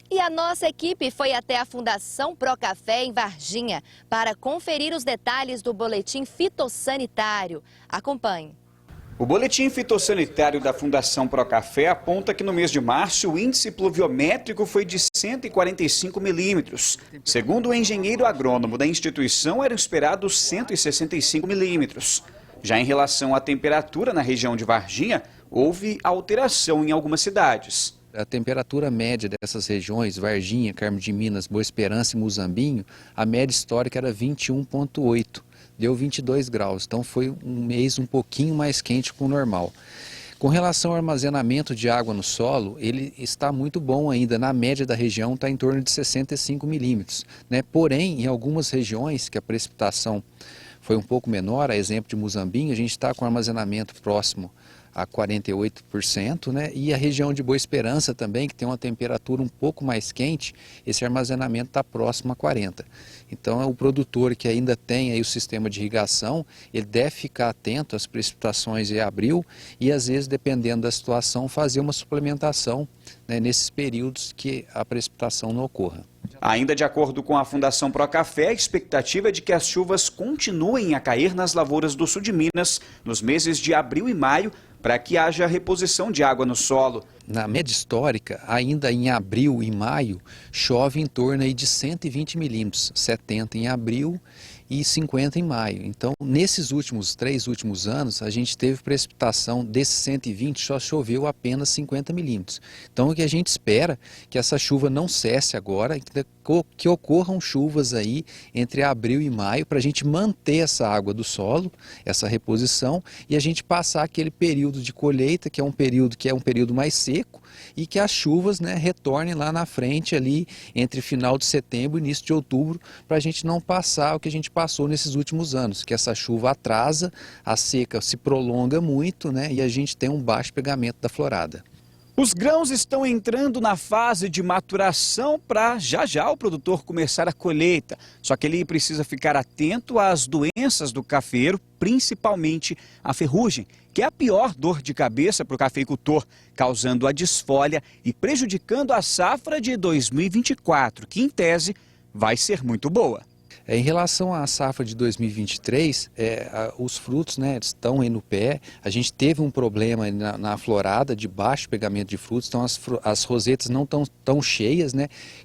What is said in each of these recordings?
E a nossa equipe foi até a Fundação Procafé em Varginha para conferir os detalhes do boletim fitossanitário. Acompanhe. O boletim fitossanitário da Fundação Procafé aponta que no mês de março o índice pluviométrico foi de 145 milímetros. Segundo o engenheiro agrônomo da instituição, eram esperados 165 milímetros. Já em relação à temperatura na região de Varginha, houve alteração em algumas cidades. A temperatura média dessas regiões, Varginha, Carmo de Minas, Boa Esperança e Muzambinho, a média histórica era 21,8. Deu 22 graus, então foi um mês um pouquinho mais quente que o normal. Com relação ao armazenamento de água no solo, ele está muito bom ainda, na média da região está em torno de 65 milímetros. Porém, em algumas regiões que a precipitação foi um pouco menor, a exemplo de Muzambinho, a gente está com armazenamento próximo a 48%, e a região de Boa Esperança também, que tem uma temperatura um pouco mais quente, esse armazenamento está próximo a 40%. Então, o produtor que ainda tem aí o sistema de irrigação, ele deve ficar atento às precipitações em abril e, às vezes, dependendo da situação, fazer uma suplementação nesses períodos que a precipitação não ocorra. Ainda de acordo com a Fundação Procafé, a expectativa é de que as chuvas continuem a cair nas lavouras do sul de Minas nos meses de abril e maio, para que haja reposição de água no solo. Na média histórica, ainda em abril e maio, chove em torno aí de 120 milímetros, 70 em abril e 50 em maio. Então, nesses três últimos anos, a gente teve precipitação desses 120, só choveu apenas 50 milímetros. Então, o que a gente espera é que essa chuva não cesse agora, que ocorram chuvas aí entre abril e maio, para a gente manter essa água do solo, essa reposição, e a gente passar aquele período de colheita, que é um período mais seco, e que as chuvas retornem lá na frente, ali entre final de setembro e início de outubro, para a gente não passar o que a gente passou nesses últimos anos, que essa chuva atrasa, a seca se prolonga muito, e a gente tem um baixo pegamento da florada. Os grãos estão entrando na fase de maturação para já o produtor começar a colheita. Só que ele precisa ficar atento às doenças do cafeiro, principalmente a ferrugem, que é a pior dor de cabeça para o cafeicultor, causando a desfolha e prejudicando a safra de 2024, que em tese vai ser muito boa. Em relação à safra de 2023, os frutos estão aí no pé. A gente teve um problema na florada de baixo pegamento de frutos, então as rosetas não estão tão cheias.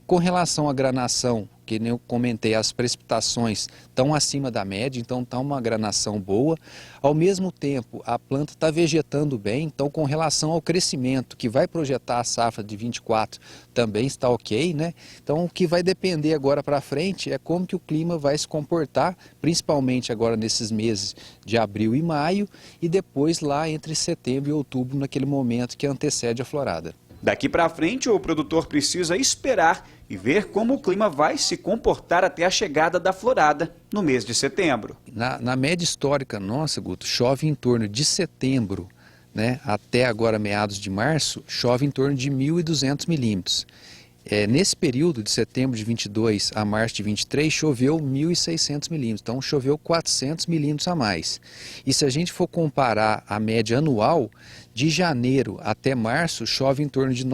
Com relação à granação, que nem eu comentei, as precipitações estão acima da média, então está uma granação boa. Ao mesmo tempo, a planta está vegetando bem, então com relação ao crescimento, que vai projetar a safra de 24, também está ok, Então o que vai depender agora para frente é como que o clima vai se comportar, principalmente agora nesses meses de abril e maio, e depois lá entre setembro e outubro, naquele momento que antecede a florada. Daqui para frente, o produtor precisa esperar e ver como o clima vai se comportar até a chegada da florada no mês de setembro. Na média histórica nossa, Guto, chove em torno de setembro, até agora meados de março, chove em torno de 1.200 milímetros. Nesse período de setembro de 22 a março de 23, choveu 1.600 milímetros, então choveu 400 milímetros a mais. E se a gente for comparar a média anual, de janeiro até março, chove em torno de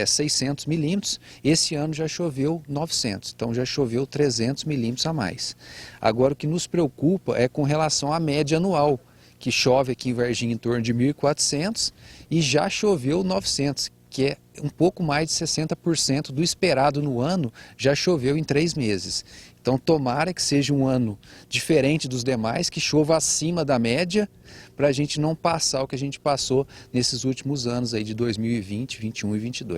600 milímetros, esse ano já choveu 900, então já choveu 300 milímetros a mais. Agora, o que nos preocupa é com relação à média anual, que chove aqui em Varginha em torno de 1.400 e já choveu 900, que é um pouco mais de 60% do esperado no ano, já choveu em 3 meses. Então tomara que seja um ano diferente dos demais, que chova acima da média, para a gente não passar o que a gente passou nesses últimos anos aí de 2020, 2021 e 2022.